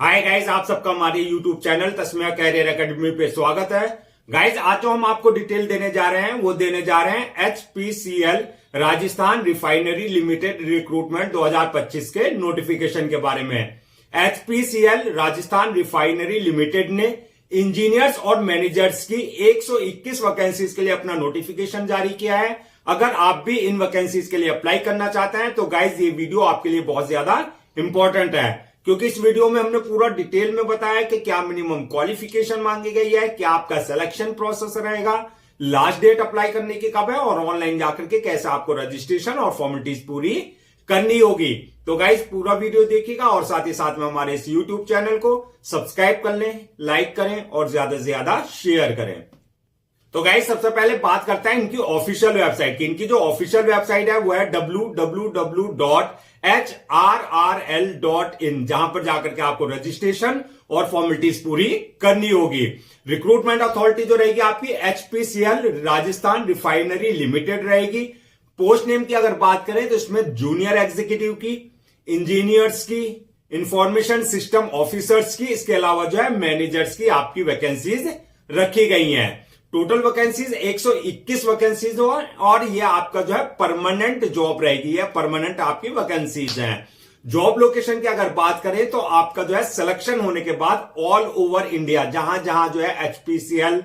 Hi guys, आप सबका हमारे YouTube channel Tasmiya career academy पे स्वागत है। गाइज, आज जो हम आपको डिटेल देने जा रहे हैं वो देने जा रहे हैं HPCL Rajasthan refinery limited recruitment 2025 के नोटिफिकेशन के बारे में। HPCL राजस्थान रिफाइनरी लिमिटेड ने इंजीनियर्स और मैनेजर्स की 121 वैकेंसीज के लिए अपना नोटिफिकेशन जारी किया है। अगर आप भी इन वैकेंसीज के लिए अप्लाई करना चाहते हैं तो गाइज ये वीडियो आपके लिए बहुत ज्यादा इंपॉर्टेंट है, क्योंकि इस वीडियो में हमने पूरा डिटेल में बताया कि क्या मिनिमम क्वालिफिकेशन मांगी गई है, क्या आपका सिलेक्शन प्रोसेस रहेगा, लास्ट डेट अप्लाई करने की कब है और ऑनलाइन जाकर के कैसे आपको रजिस्ट्रेशन और फॉर्मेलिटीज पूरी करनी होगी। तो गाइज पूरा वीडियो देखिएगा और साथ ही साथ में हमारे इस यूट्यूब चैनल को सब्सक्राइब कर लें, लाइक करें और ज्यादा से ज्यादा शेयर करें। तो गाइज सबसे पहले बात करते हैं इनकी ऑफिशियल वेबसाइट की। इनकी जो ऑफिशियल वेबसाइट है वो है www.hrrl.in, जहां पर जाकर के आपको रजिस्ट्रेशन और फॉर्मेलिटीज पूरी करनी होगी। रिक्रूटमेंट अथॉरिटी जो रहेगी आपकी HPCL राजस्थान रिफाइनरी लिमिटेड रहेगी। पोस्ट नेम की अगर बात करें तो इसमें जूनियर एग्जीक्यूटिव की, इंजीनियर्स की, इंफॉर्मेशन सिस्टम ऑफिसर्स की, इसके अलावा जो है मैनेजर्स की आपकी वैकेंसीज रखी गई हैं। टोटल वैकेंसीज 121 वैकेंसीज हो और ये आपका जो है परमानेंट जॉब रहेगी, ये परमानेंट आपकी वैकेंसीज हैं। जॉब लोकेशन की अगर बात करें तो आपका जो है सिलेक्शन होने के बाद ऑल ओवर इंडिया जहां जहां जो है HPCL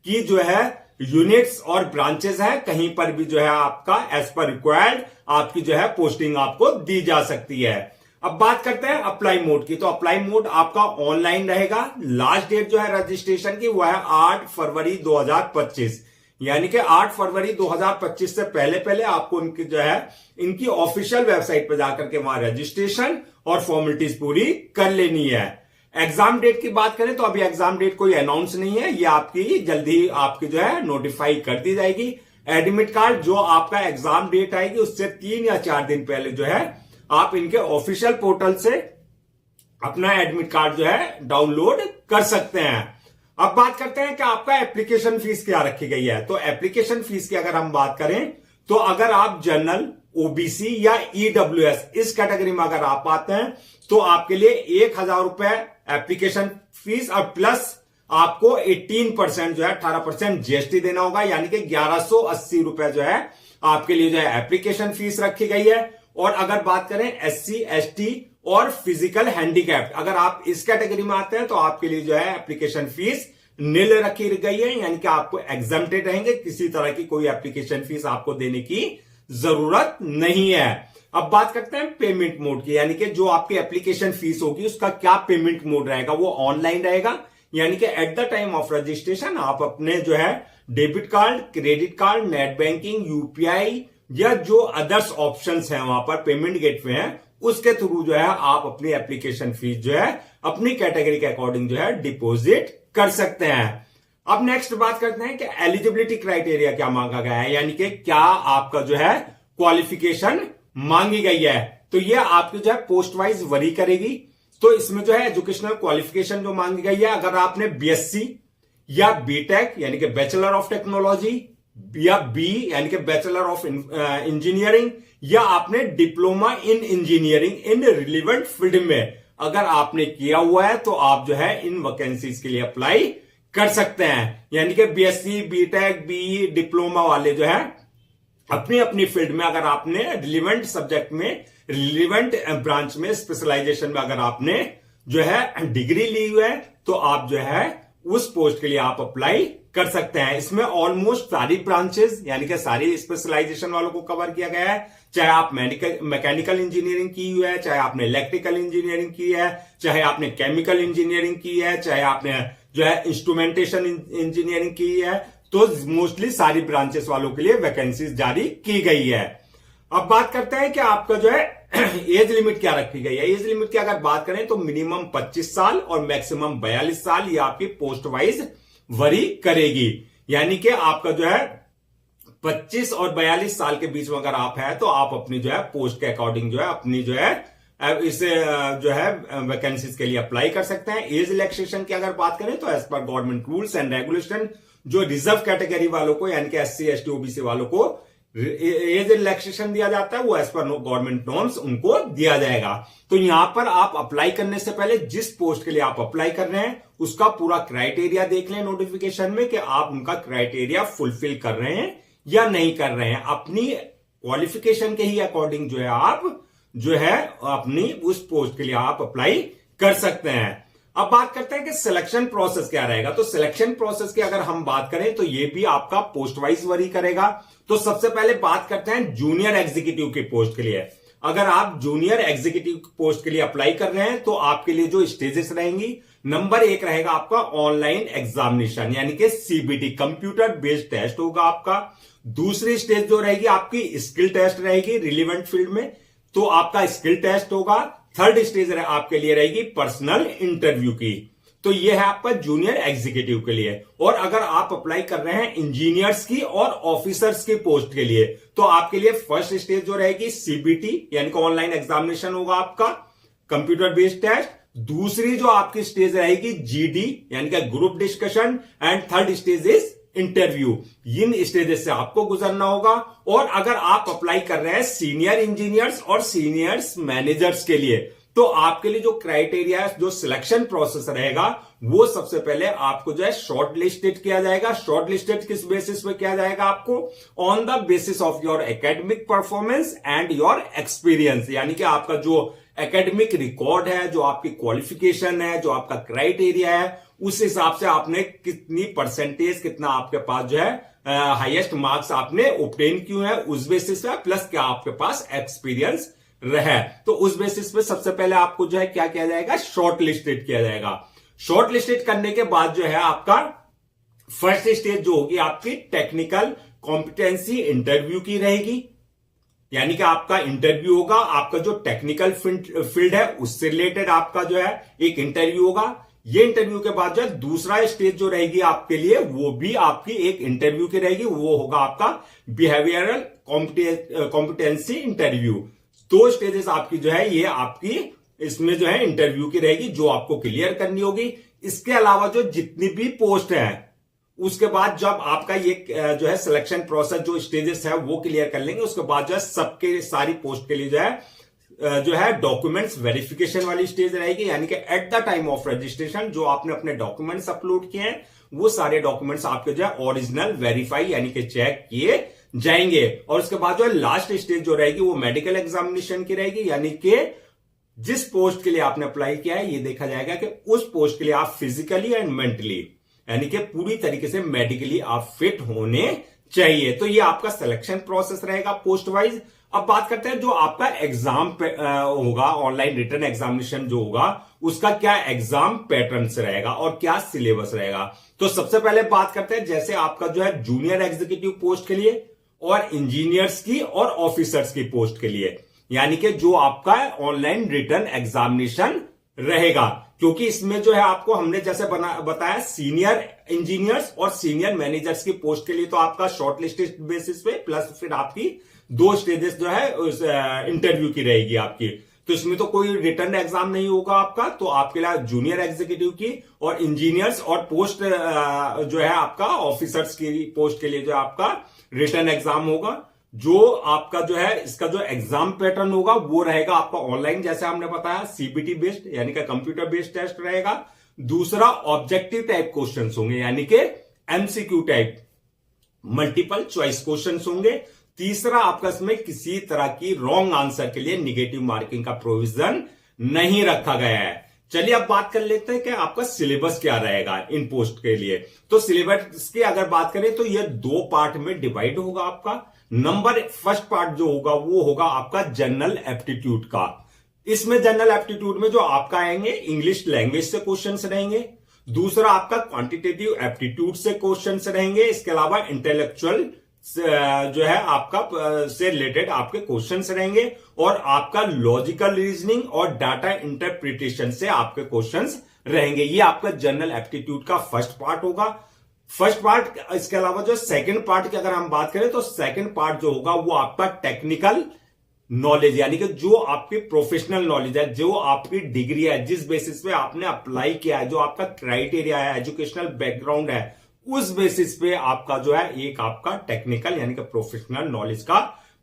की जो है यूनिट्स और ब्रांचेस है, कहीं पर भी जो है आपका एज पर रिक्वायर्ड आपकी जो है पोस्टिंग आपको दी जा सकती है। अब बात करते हैं अप्लाई मोड की। तो अप्लाई मोड आपका ऑनलाइन रहेगा। लास्ट डेट जो है रजिस्ट्रेशन की वो है 8 फरवरी 2025, यानी कि 8 फरवरी 2025 से पहले पहले आपको इनकी जो है इनकी ऑफिशियल वेबसाइट पर जाकर के वहां रजिस्ट्रेशन और फॉर्मेलिटीज पूरी कर लेनी है। एग्जाम डेट की बात करें तो अभी एग्जाम डेट कोई अनाउंस नहीं है, ये आपकी जल्दी आपकी जो है नोटिफाई कर दी जाएगी। एडमिट कार्ड जो आपका एग्जाम डेट आएगी उससे 3 या 4 दिन पहले जो है आप इनके ऑफिशियल पोर्टल से अपना एडमिट कार्ड जो है डाउनलोड कर सकते हैं। अब बात करते हैं कि आपका एप्लीकेशन फीस क्या रखी गई है। तो एप्लीकेशन फीस की अगर हम बात करें तो अगर आप जनरल, OBC या EWS इस कैटेगरी में अगर आप आते हैं तो आपके लिए 1000 रुपए एप्लीकेशन फीस और प्लस आपको 18% जो है 18% GST देना होगा, यानी कि 1180 रुपए जो है आपके लिए जो है एप्लीकेशन फीस रखी गई है। और अगर बात करें SC, ST और फिजिकल हैंडीकैप्ड, अगर आप इस कैटेगरी में आते हैं तो आपके लिए जो है एप्लीकेशन फीस नील रखी गई है, यानी कि आपको एग्जम्प्टेड रहेंगे, किसी तरह की कोई एप्लीकेशन फीस आपको देने की जरूरत नहीं है। अब बात करते हैं पेमेंट मोड की, यानी कि जो आपकी एप्लीकेशन फीस होगी उसका क्या पेमेंट मोड रहेगा, वो ऑनलाइन रहेगा। यानी कि at the time of registration आप अपने जो है debit card, credit card, net banking, UPI या जो अदर्स ऑप्शंस हैं वहां पर पेमेंट गेटवे हैं उसके थ्रू जो है आप अपनी एप्लीकेशन फीस जो है अपनी कैटेगरी के अकॉर्डिंग जो है डिपॉजिट कर सकते हैं। अब नेक्स्ट बात करते हैं कि एलिजिबिलिटी क्राइटेरिया क्या मांगा गया है, यानी कि क्या आपका जो है क्वालिफिकेशन मांगी गई है। तो ये आपकी जो है पोस्ट वाइज वरी करेगी। तो इसमें जो है एजुकेशनल क्वालिफिकेशन जो मांगी गई है, अगर आपने BSc या BTech यानी कि बैचलर ऑफ टेक्नोलॉजी या B यानी कि बैचलर ऑफ इंजीनियरिंग या आपने diploma in engineering in relevant field में अगर आपने किया हुआ है तो आप जो है इन वैकेंसीज के लिए अप्लाई कर सकते हैं। यानी कि BSc, BTech, BE डिप्लोमा वाले जो है अपनी अपनी फील्ड में अगर आपने रिलेवेंट सब्जेक्ट में, रिलेवेंट ब्रांच में, स्पेशलाइजेशन में अगर आपने जो है डिग्री ली हुई है तो आप जो है उस पोस्ट के लिए आप अप्लाई कर सकते हैं। इसमें ऑलमोस्ट सारी ब्रांचेस यानी कि सारी स्पेशलाइजेशन वालों को कवर किया गया है, चाहे आप मैकेनिकल इंजीनियरिंग की हुई है, चाहे आपने इलेक्ट्रिकल इंजीनियरिंग की है, चाहे आपने केमिकल इंजीनियरिंग की है, चाहे आपने जो है इंस्ट्रूमेंटेशन इंजीनियरिंग की है। तो मोस्टली सारी ब्रांचेस वालों के लिए वैकेंसीज जारी की गई है। अब बात करते हैं कि आपका जो है एज लिमिट क्या रखी गई है। एज लिमिट की अगर बात करें तो मिनिमम 25 साल और मैक्सिमम 42 साल ये आपकी पोस्ट वाइज वरी करेगी। यानी कि आपका जो है 25 और 42 साल के बीच में अगर आप है तो आप अपनी जो है पोस्ट के अकॉर्डिंग जो है अपनी जो है इस जो है वैकेंसीज के लिए अप्लाई कर सकते हैं। एज रिलैक्सेशन की अगर बात करें तो as per government rules and regulation जो रिजर्व कैटेगरी वालों को यानी कि SC, ST, OBC वालों को एज रिलैक्सेशन दिया जाता है वो एज पर गवर्नमेंट नॉर्म्स उनको दिया जाएगा। तो यहां पर आप अप्लाई करने से पहले जिस पोस्ट के लिए आप अप्लाई कर रहे हैं उसका पूरा क्राइटेरिया देख लें नोटिफिकेशन में कि आप उनका क्राइटेरिया फुलफिल कर रहे हैं या नहीं कर रहे हैं। अपनी क्वालिफिकेशन के ही अकॉर्डिंग जो है आप जो है अपनी उस पोस्ट के लिए आप अप्लाई कर सकते हैं। अब बात करते हैं कि सिलेक्शन प्रोसेस क्या रहेगा। तो सिलेक्शन प्रोसेस की अगर हम बात करें तो ये भी आपका पोस्ट वाइज वरी करेगा। तो सबसे पहले बात करते हैं जूनियर एग्जीक्यूटिव की पोस्ट के लिए। अगर आप जूनियर एग्जीक्यूटिव पोस्ट के लिए अप्लाई कर रहे हैं तो आपके लिए जो स्टेजेस रहेंगी, नंबर 1 रहेगा आपका ऑनलाइन एग्जामिनेशन यानी कि सीबीटी, कंप्यूटर बेस्ड टेस्ट होगा आपका। दूसरी स्टेज जो रहेगी आपकी स्किल टेस्ट रहेगी रिलेवेंट फील्ड में, तो आपका स्किल टेस्ट होगा। थर्ड स्टेज आपके लिए रहेगी पर्सनल इंटरव्यू की। तो यह है आपका जूनियर एग्जीक्यूटिव के लिए। और अगर आप अप्लाई कर रहे हैं इंजीनियर्स की और ऑफिसर्स की पोस्ट के लिए तो आपके लिए फर्स्ट स्टेज जो रहेगी सीबीटी यानी कि ऑनलाइन एग्जामिनेशन होगा आपका, कंप्यूटर बेस्ड टेस्ट। दूसरी जो आपकी स्टेज रहेगी जीडी यानी कि group discussion, and third stage is interview. In stages से आपको गुजरना होगा। और अगर आप अप्लाई कर रहे हैं सीनियर इंजीनियर्स और सीनियर्स मैनेजर्स के लिए तो आपके लिए जो क्राइटेरिया जो सिलेक्शन प्रोसेस रहेगा वो सबसे पहले आपको जो है शॉर्ट लिस्टेड किया जाएगा। शॉर्ट लिस्टेड किस बेसिस पे किया जाएगा आपको? On the basis of your academic performance and your experience, यानी कि आपका जो एकेडमिक रिकॉर्ड है, जो आपकी क्वालिफिकेशन है, जो आपका क्राइटेरिया है, उस हिसाब से आपने कितनी परसेंटेज, कितना आपके पास जो है हाईएस्ट मार्क्स आपने ऑब्टेन क्यों है उस बेसिस पे, प्लस क्या आपके पास एक्सपीरियंस रहा। तो उस बेसिस पे सबसे पहले आपको जो है क्या किया जाएगा? शॉर्ट लिस्टेड किया जाएगा। शॉर्ट लिस्टेड करने के बाद जो है आपका फर्स्ट स्टेज जो होगी आपकी टेक्निकल कॉम्पिटेंसी इंटरव्यू की रहेगी, यानी कि आपका इंटरव्यू होगा, आपका जो टेक्निकल फील्ड है उससे रिलेटेड आपका जो है एक इंटरव्यू होगा। ये इंटरव्यू के बाद जो है दूसरा स्टेज जो रहेगी आपके लिए वो भी आपकी एक इंटरव्यू की रहेगी, वो होगा आपका बिहेवियरल कॉम्पिटेंसी इंटरव्यू। 2 स्टेजेस आपकी जो है ये आपकी इसमें जो है इंटरव्यू की रहेगी जो आपको क्लियर करनी होगी। इसके अलावा जो जितनी भी पोस्ट है उसके बाद जब आपका ये जो है सिलेक्शन प्रोसेस जो स्टेजेस है वो क्लियर कर लेंगे, उसके बाद जो है सबके सारी पोस्ट के लिए जो है डॉक्यूमेंट्स वेरिफिकेशन वाली स्टेज रहेगी, यानी कि at the time of registration जो आपने अपने डॉक्यूमेंट्स अपलोड किए हैं वो सारे डॉक्यूमेंट्स आपके जो है ओरिजिनल वेरीफाई यानी कि चेक किए जाएंगे। और उसके बाद जो है लास्ट स्टेज जो रहेगी वो मेडिकल एग्जामिनेशन की रहेगी, यानी कि जिस पोस्ट के लिए आपने अप्लाई किया है ये देखा जाएगा कि उस पोस्ट के लिए आप फिजिकली एंड मेंटली यानी कि पूरी तरीके से मेडिकली आप फिट होने चाहिए। तो ये आपका सिलेक्शन प्रोसेस रहेगा पोस्ट वाइज। अब बात करते हैं जो आपका एग्जाम होगा, ऑनलाइन रिटन एग्जामिनेशन जो होगा उसका क्या एग्जाम पैटर्न रहेगा और क्या सिलेबस रहेगा। तो सबसे पहले बात करते हैं जैसे आपका जो है जूनियर एग्जीक्यूटिव पोस्ट के लिए और इंजीनियर्स की और ऑफिसर्स की पोस्ट के लिए, यानी कि जो आपका ऑनलाइन रिटन एग्जामिनेशन रहेगा, क्योंकि इसमें जो है आपको हमने जैसे बताया सीनियर इंजीनियर्स और सीनियर मैनेजर्स की पोस्ट के लिए तो आपका शॉर्ट लिस्टेड बेसिस पे प्लस फिर आपकी 2 स्टेजेस जो है उस इंटरव्यू की रहेगी आपकी। तो इसमें तो कोई रिटन एग्जाम नहीं होगा आपका, तो आपके लिए जूनियर एग्जीक्यूटिव की और इंजीनियर्स और पोस्ट जो है आपका ऑफिसर्स की पोस्ट के लिए जो आपका रिटन एग्जाम होगा। जो आपका जो है इसका जो एग्जाम पैटर्न होगा वो रहेगा आपका ऑनलाइन, जैसे हमने बताया सीबीटी बेस्ड यानी कि कंप्यूटर बेस्ड टेस्ट रहेगा। दूसरा ऑब्जेक्टिव टाइप क्वेश्चंस होंगे यानी कि MCQ type multiple choice questions होंगे। तीसरा आपका इसमें किसी तरह की रॉन्ग आंसर के लिए निगेटिव मार्किंग का प्रोविजन नहीं रखा गया है। चलिए अब बात कर लेते हैं कि आपका सिलेबस क्या रहेगा इन पोस्ट के लिए। तो सिलेबस की अगर बात करें तो ये 2 पार्ट में डिवाइड होगा आपका। फर्स्ट पार्ट जो होगा वो होगा आपका जनरल एप्टीट्यूड का। इसमें जनरल एप्टीट्यूड में जो आपका आएंगे इंग्लिश लैंग्वेज से क्वेश्चंस रहेंगे। दूसरा आपका क्वांटिटेटिव एप्टीट्यूड से क्वेश्चंस रहेंगे। इसके अलावा इंटेलेक्चुअल जो है आपका से रिलेटेड आपके क्वेश्चंस रहेंगे और आपका लॉजिकल रीजनिंग और डाटा इंटरप्रिटेशन से आपके क्वेश्चंस रहेंगे। ये आपका जनरल एप्टीट्यूड का फर्स्ट पार्ट होगा। फर्स्ट पार्ट, इसके अलावा जो सेकंड पार्ट की अगर हम बात करें तो सेकंड पार्ट जो होगा वो आपका टेक्निकल नॉलेज यानी कि जो आपकी प्रोफेशनल नॉलेज है, जो आपकी डिग्री है, जिस बेसिस पे आपने अप्लाई किया है, जो आपका क्राइटेरिया है, एजुकेशनल बैकग्राउंड है, उस बेसिस पे आपका जो है एक आपका टेक्निकल यानी कि प्रोफेशनल नॉलेज का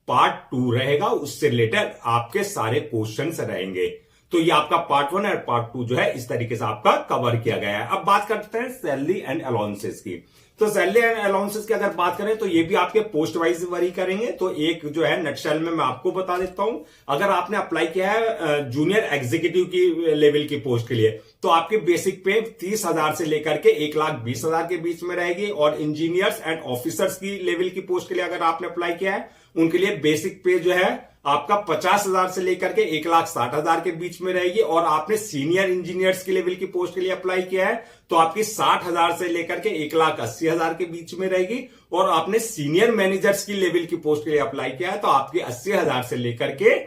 पार्ट 2 रहेगा, उससे रिलेटेड आपके सारे क्वेश्चंस रहेंगे। तो ये आपका पार्ट 1 और पार्ट 2 जो है इस तरीके से आपका कवर किया गया है। अब बात करते हैं सैलरी एंड अलाउंसेस की। तो सैलरी एंड अलाउंसेस की अगर बात करें तो ये भी आपके पोस्ट वाइज वरी करेंगे। तो एक जो है नटशेल में मैं आपको बता देता हूं, अगर आपने अप्लाई किया है जूनियर एग्जीक्यूटिव की लेवल की पोस्ट के लिए तो आपकी बेसिक पे 30,000 से लेकर के 1,20,000 के बीच में रहेगी। और इंजीनियर्स एंड ऑफिसर्स की लेवल की पोस्ट के लिए अगर आपने अप्लाई किया है उनके लिए बेसिक पे जो है आपका 50,000 से लेकर के 1,60,000 के बीच में रहेगी। और आपने सीनियर इंजीनियर्स की लेवल की पोस्ट के लिए अप्लाई किया है तो आपकी 60,000 से लेकर के 1,80,000 के बीच में रहेगी। और आपने सीनियर मैनेजर्स की लेवल की पोस्ट के लिए अप्लाई किया है तो आपकी 80,000 से लेकर के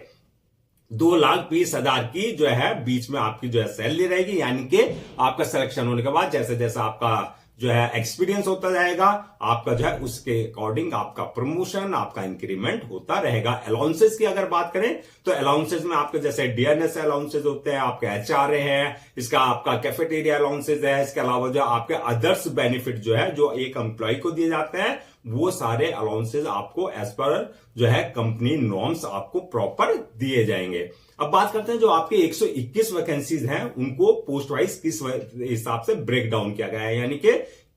2,20,000 की जो है बीच में आपकी जो है सैलरी रहेगी। यानी कि आपका सिलेक्शन होने के बाद जैसे जैसे आपका जो है एक्सपीरियंस होता जाएगा आपका जो है उसके अकॉर्डिंग आपका प्रमोशन आपका इंक्रीमेंट होता रहेगा। अलाउंसेस की अगर बात करें तो अलाउंसेस में आपके जैसे डीएनएस अलाउंसेस होते हैं, आपके एचआरए है, इसका आपका कैफेटेरिया अलाउंसेस है, इसके अलावा जो आपके अदर्स बेनिफिट जो है जो एक एम्प्लॉय को दिए जाते हैं वो सारे अलाउंसेस आपको एज पर जो है कंपनी नॉर्म्स आपको प्रॉपर दिए जाएंगे। अब बात करते हैं जो आपके 121 वैकेंसीज हैं उनको पोस्ट वाइज किस हिसाब से ब्रेक डाउन किया गया है, यानी कि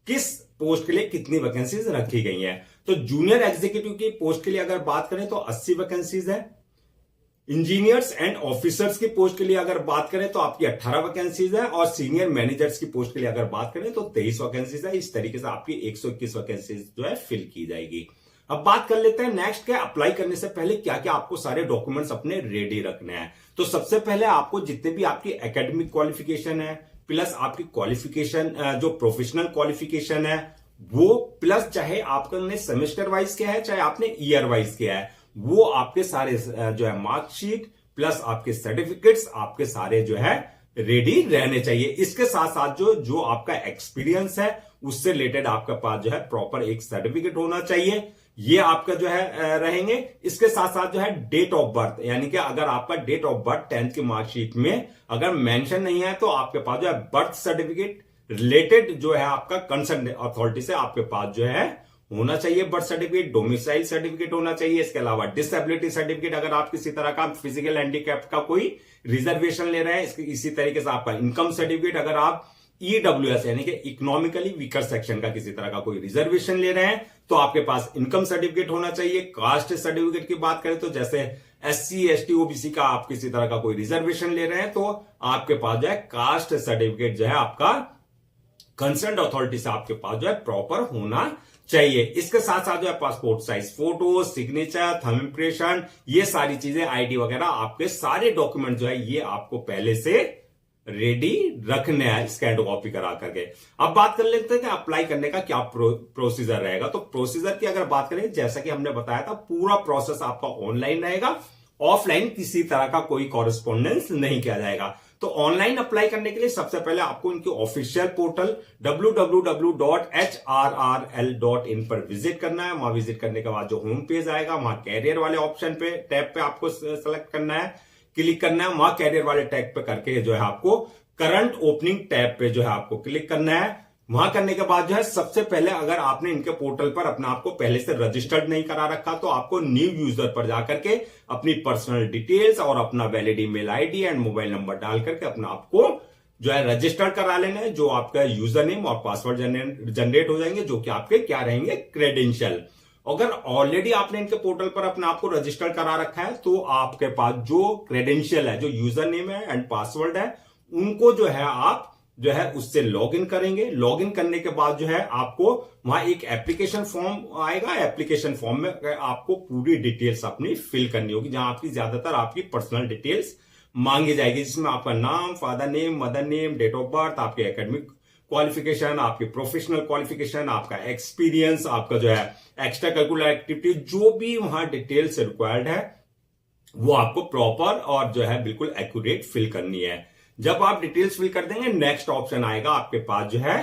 किस पोस्ट के लिए कितनी वैकेंसीज रखी गई हैं। तो जूनियर एग्जीक्यूटिव की पोस्ट के लिए अगर बात करें तो 80 वैकेंसीज है। इंजीनियर्स एंड ऑफिसर्स की पोस्ट के लिए अगर बात करें तो आपकी 18 वैकेंसीज है। और सीनियर मैनेजर्स की पोस्ट के लिए अगर बात करें तो 23 वैकेंसीज है। इस तरीके से आपकी 121 वैकेंसीज जो है फिल की जाएगी। अब बात कर लेते हैं नेक्स्ट के अप्लाई करने से पहले क्या क्या आपको सारे डॉक्यूमेंट्स अपने रेडी रखने हैं। तो सबसे पहले आपको जितने भी आपकी एकेडमिक क्वालिफिकेशन है प्लस आपकी क्वालिफिकेशन जो प्रोफेशनल क्वालिफिकेशन है वो प्लस चाहे आपने सेमेस्टर वाइज किया है चाहे आपने ईयर वाइज किया है वो आपके सारे जो है मार्कशीट प्लस आपके सर्टिफिकेट्स आपके सारे जो है रेडी रहने चाहिए। इसके साथ साथ जो आपका एक्सपीरियंस है उससे रिलेटेड आपके पास जो है प्रॉपर एक सर्टिफिकेट होना चाहिए, ये आपका जो है रहेंगे। इसके साथ साथ जो है डेट ऑफ बर्थ, यानी कि अगर आपका डेट ऑफ बर्थ 10th की मार्कशीट में अगर मेंशन नहीं है तो आपके पास जो है बर्थ सर्टिफिकेट रिलेटेड जो है आपका कंसर्न अथॉरिटी से आपके पास जो है होना चाहिए बर्थ सर्टिफिकेट, डोमिसाइल सर्टिफिकेट होना चाहिए। इसके अलावा डिसेबिलिटी सर्टिफिकेट, अगर आप किसी तरह का फिजिकल हैंडीकैप का कोई रिजर्वेशन ले रहे हैं, इसी तरीके से आपका इनकम सर्टिफिकेट, अगर आप ईडब्ल्यूएस यानी कि इकोनॉमिकली वीकर सेक्शन का किसी तरह का कोई रिजर्वेशन ले रहे हैं तो आपके पास इनकम सर्टिफिकेट होना चाहिए। कास्ट सर्टिफिकेट की बात करें तो जैसे एससी एसटी ओबीसी का आप किसी तरह का कोई रिजर्वेशन ले रहे हैं तो आपके पास जो है कास्ट सर्टिफिकेट जो है आपका कंसर्न अथॉरिटी से आपके पास जो है प्रॉपर होना चाहिए। इसके साथ साथ जो है passport size photo, signature, thumb impression, ये सारी चीजें आईडी वगैरह आपके सारे डॉक्यूमेंट जो है ये आपको पहले से रेडी रखने हैं स्कैन कॉपी करा करके। अब बात कर लेते हैं कि अप्लाई करने का क्या प्रोसीजर रहेगा। तो प्रोसीजर की अगर बात करें जैसा कि हमने बताया था पूरा प्रोसेस आपका ऑनलाइन रहेगा, ऑफलाइन किसी तरह का कोई कॉरेस्पॉन्डेंस नहीं किया जाएगा। तो ऑनलाइन अप्लाई करने के लिए सबसे पहले आपको इनके ऑफिशियल पोर्टल www.hrrl.in पर विजिट करना है। वहां विजिट करने के बाद जो होम पेज आएगा वहां कैरियर वाले ऑप्शन पे टैब पे आपको सेलेक्ट करना है, क्लिक करना है। वहां कैरियर वाले टैग पे करके जो है आपको करंट ओपनिंग टैब पे जो है आपको क्लिक करना है। वहां करने के बाद जो है सबसे पहले अगर आपने इनके पोर्टल पर अपने आप को पहले से रजिस्टर्ड नहीं करा रखा तो आपको न्यू यूजर पर जाकर के अपनी पर्सनल डिटेल्स और अपना valid email ID and mobile number डाल करके अपना आपको जो है रजिस्टर्ड करा लेना है। जो आपका यूजर नेम और पासवर्ड जनरेट हो जाएंगे जो कि आपके क्या रहेंगे क्रेडेंशियल। अगर ऑलरेडी आपने इनके पोर्टल पर अपने आप को रजिस्टर करा रखा है तो आपके पास जो क्रेडेंशियल है, जो यूजर नेम है एंड पासवर्ड है, उनको जो है आप जो है उससे लॉगिन करेंगे। लॉगिन करने के बाद जो है आपको वहां एक एप्लीकेशन फॉर्म आएगा। एप्लीकेशन फॉर्म में आपको पूरी डिटेल्स अपनी फिल करनी होगी जहां आपकी ज्यादातर आपकी पर्सनल डिटेल्स मांगी जाएगी, जिसमें आपका नाम, father name, mother name, date of birth, आपके एकेडमिक क्वालिफिकेशन, आपकी प्रोफेशनल क्वालिफिकेशन, आपका एक्सपीरियंस, आपका जो है एक्स्ट्रा करिकुलर एक्टिविटी, जो भी वहां डिटेल्स रिक्वायर्ड है वो आपको प्रॉपर और जो है बिल्कुल एक्यूरेट फिल करनी है। जब आप डिटेल्स फिल कर देंगे नेक्स्ट ऑप्शन आएगा आपके पास जो है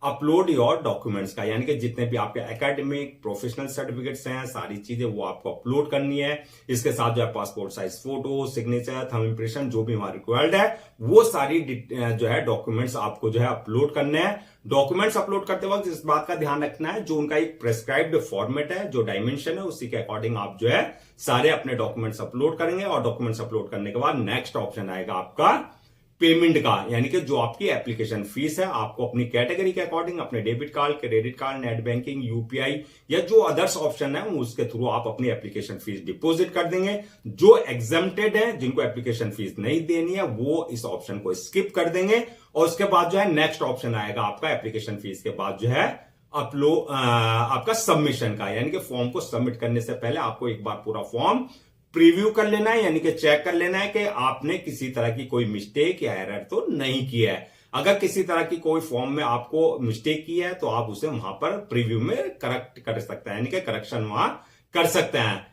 अपलोड योर डॉक्यूमेंट्स का, यानी कि जितने भी आपके एकेडमिक प्रोफेशनल सर्टिफिकेट्स हैं, सारी चीजें वो आपको अपलोड करनी है। इसके साथ जो है passport size photo, signature, thumb impression, जो भी हमारा रिक्वायर्ड है वो सारी जो है डॉक्यूमेंट्स आपको जो है अपलोड करने हैं। डॉक्यूमेंट्स अपलोड करते वक्त इस बात का ध्यान रखना है, जो उनका एक प्रेस्क्राइब्ड फॉर्मेट है, जो डायमेंशन है, उसी के अकॉर्डिंग आप जो है सारे अपने डॉक्यूमेंट्स अपलोड करेंगे। और डॉक्यूमेंट्स अपलोड करने के बाद नेक्स्ट ऑप्शन आएगा आपका पेमेंट का, यानी कि जो आपकी एप्लीकेशन फीस है आपको अपनी कैटेगरी के अकॉर्डिंग अपने debit card, credit card, net banking, UPI या जो अदर्स ऑप्शन है उसके थ्रू आप अपनी एप्लीकेशन फीस डिपॉजिट कर देंगे। जो एग्जम्प्टेड है, जिनको एप्लीकेशन फीस नहीं देनी है, वो इस ऑप्शन को स्किप कर देंगे। और उसके बाद जो है नेक्स्ट ऑप्शन आएगा आपका एप्लीकेशन फीस के बाद जो है आपका सबमिशन का, यानी कि फॉर्म को सबमिट करने से पहले आपको एक बार पूरा फॉर्म प्रीव्यू कर लेना है, यानी कि चेक कर लेना है कि आपने किसी तरह की कोई मिस्टेक या एरर तो नहीं किया है। अगर किसी तरह की कोई फॉर्म में आपको मिस्टेक की है तो आप उसे वहां पर प्रीव्यू में करेक्ट कर सकते हैं, यानी कि करेक्शन वहां कर सकते हैं।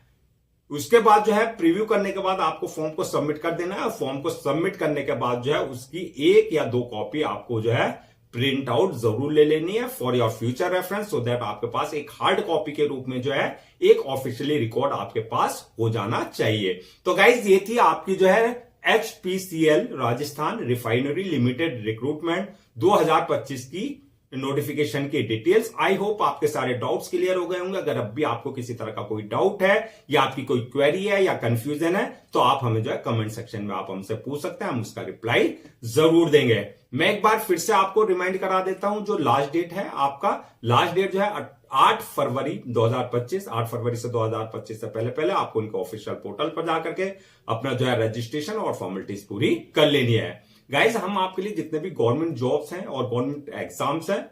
उसके बाद जो है प्रीव्यू करने के बाद आपको फॉर्म को सबमिट कर देना है। फॉर्म को सबमिट करने के बाद जो है उसकी 1 या 2 कॉपी आपको जो है प्रिंट आउट जरूर ले लेनी है for your future reference, so that आपके पास एक हार्ड कॉपी के रूप में जो है एक ऑफिशियली रिकॉर्ड आपके पास हो जाना चाहिए। तो गाइज ये थी आपकी जो है HPCL Rajasthan refinery limited recruitment 2025 की नोटिफिकेशन की डिटेल्स। आई होप आपके सारे डाउट्स क्लियर हो गए होंगे। अगर अब भी आपको किसी तरह का कोई डाउट है या आपकी कोई क्वेरी है या कंफ्यूजन है तो आप हमें जो है कमेंट सेक्शन में आप हमसे पूछ सकते हैं, हम उसका रिप्लाई जरूर देंगे। मैं एक बार फिर से आपको रिमाइंड करा देता हूं, जो लास्ट डेट है आपका, लास्ट डेट जो है 8 फरवरी 2025। 8 फरवरी से 2025 से पहले आपको उनके ऑफिशियल पोर्टल पर जाकर के अपना जो है रजिस्ट्रेशन और फॉर्मेलिटीज पूरी कर लेनी है। गाइज हम आपके लिए जितने भी गवर्नमेंट जॉब्स हैं और गवर्नमेंट एग्जाम्स हैं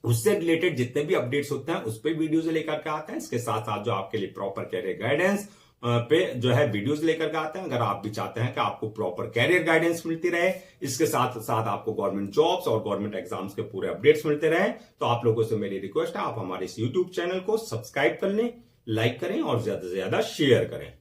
उससे रिलेटेड जितने भी अपडेट्स होते हैं उस पर वीडियोज लेकर के आते हैं। इसके साथ साथ जो आपके लिए प्रॉपर कैरियर गाइडेंस पे जो है वीडियोस लेकर के आते हैं। अगर आप भी चाहते हैं कि आपको प्रॉपर कैरियर गाइडेंस मिलती रहे, इसके साथ साथ आपको गवर्नमेंट जॉब्स और गवर्नमेंट एग्जाम्स के पूरे अपडेट्स मिलते रहे, तो आप लोगों से मेरी रिक्वेस्ट है आप हमारे इस यूट्यूब चैनल को सब्सक्राइब कर लें, लाइक करें और ज्यादा से ज्यादा शेयर करें।